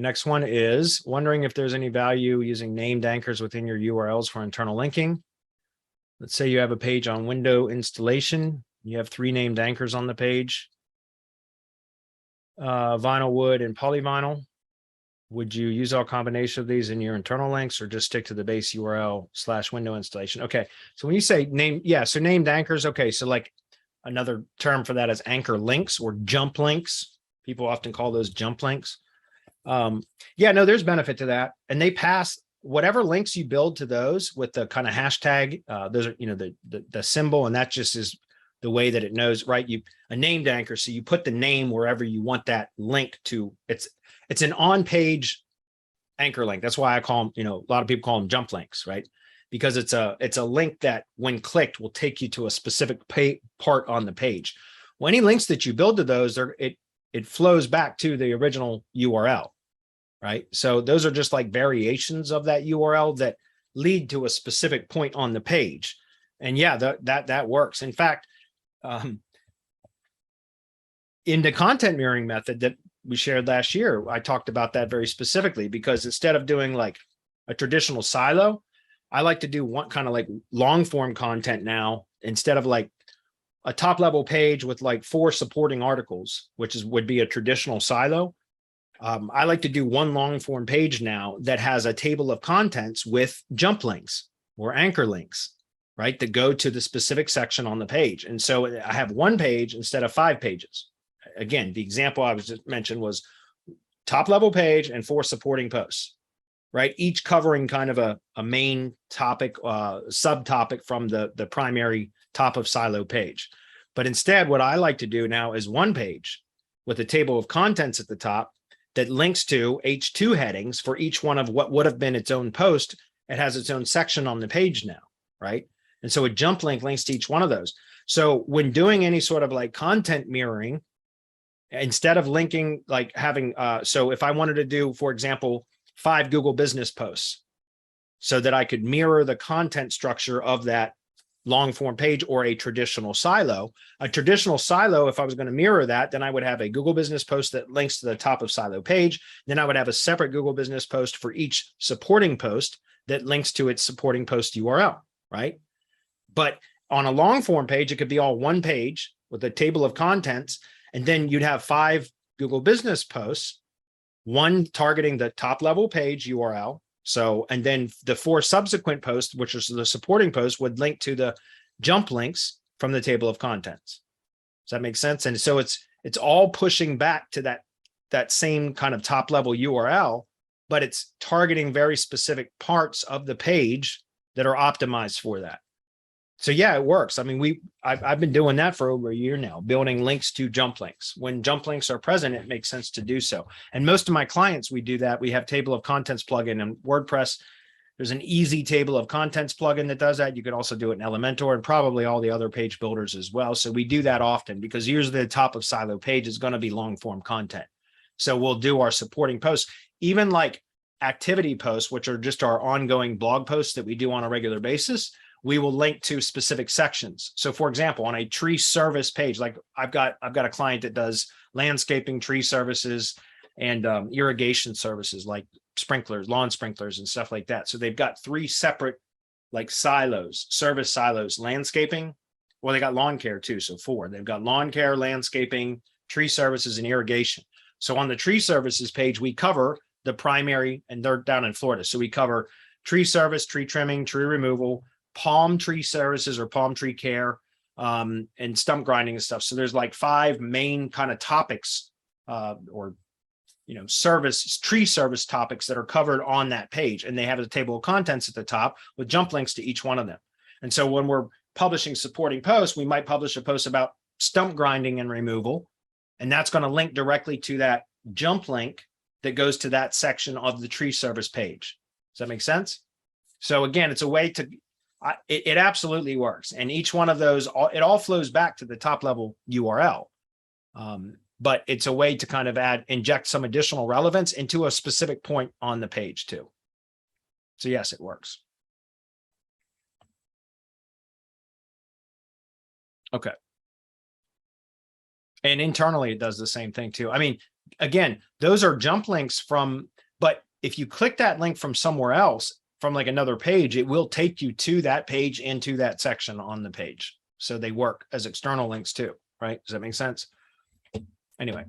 next one is wondering if there's any value using named anchors within your URLs for internal linking. Let's say you have a page on window installation. You have 3 named anchors on the page, vinyl, wood, and polyvinyl. Would you use all combination of these in your internal links or just stick to the base URL / window installation? Okay. So when you say name, yeah. So named anchors. Okay. So like another term for that is anchor links or jump links. People often call those jump links. Yeah, no, there's benefit to that. And they pass whatever links you build to those with the kind of hashtag, those are, the symbol, and that just is the way that it knows, right? A named anchor. So you put the name wherever you want that link to. It's an on-page anchor link. That's why I call them, a lot of people call them jump links, right? Because it's a link that when clicked will take you to a specific part on the page. Well, any links that you build to those, it flows back to the original URL, right? So those are just like variations of that URL that lead to a specific point on the page. And yeah, that works. In fact, in the content mirroring method that we shared last year, I talked about that very specifically, because instead of doing like a traditional silo, I like to do one kind of like long form content now, instead of like a top level page with like 4 supporting articles, which would be a traditional silo. I like to do one long form page now that has a table of contents with jump links or anchor links, right, that go to the specific section on the page. And so I have one page instead of 5 pages. Again, the example I was just mentioned was top level page and 4 supporting posts, right? Each covering kind of a main topic, subtopic from the primary top of silo page. But instead, what I like to do now is one page with a table of contents at the top that links to H2 headings for each one of what would have been its own post. It has its own section on the page now, right? And so a jump link links to each one of those. So when doing any sort of like content mirroring, instead of linking, like having, so if I wanted to do, for example, 5 Google business posts so that I could mirror the content structure of that long form page or a traditional silo, if I was going to mirror that, then I would have a Google business post that links to the top of silo page. Then I would have a separate Google business post for each supporting post that links to its supporting post URL, right? But on a long form page, it could be all one page with a table of contents. And then you'd have 5 Google business posts, one targeting the top level page URL. So, and then the 4 subsequent posts, which is the supporting post, would link to the jump links from the table of contents. Does that make sense? And so it's all pushing back to that same kind of top level URL, but it's targeting very specific parts of the page that are optimized for that. So yeah, it works. I mean, I've been doing that for over a year now, building links to jump links. When jump links are present, it makes sense to do so. And most of my clients, we do that. We have table of contents plugin in WordPress. There's an easy table of contents plugin that does that. You can also do it in Elementor and probably all the other page builders as well. So we do that often because usually the top of silo page is going to be long form content. So we'll do our supporting posts, even like activity posts, which are just our ongoing blog posts that we do on a regular basis. We will link to specific sections. So for example, on a tree service page, like I've got a client that does landscaping, tree services, and irrigation services like sprinklers, lawn sprinklers and stuff like that. So they've got 3 separate like silos, service silos, landscaping. Well, they got lawn care too. So 4, they've got lawn care, landscaping, tree services, and irrigation. So on the tree services page, we cover the primary, and they're down in Florida. So we cover tree service, tree trimming, tree removal, palm tree services or palm tree care, and stump grinding and stuff. So there's like 5 main kind of topics, or tree service topics that are covered on that page, and they have a table of contents at the top with jump links to each one of them. And so when we're publishing supporting posts, we might publish a post about stump grinding and removal, and that's going to link directly to that jump link that goes to that section of the tree service page. Does that make sense? So again, it's a way to it absolutely works. And each one of those, it all flows back to the top level URL. But it's a way to kind of inject some additional relevance into a specific point on the page too. So yes, it works. Okay. And internally, it does the same thing too. I mean, again, those are jump links from, But if you click that link from somewhere else, from like another page, it will take you to that page and to that section on the page. So they work as external links too, right? Does that make sense? Anyway.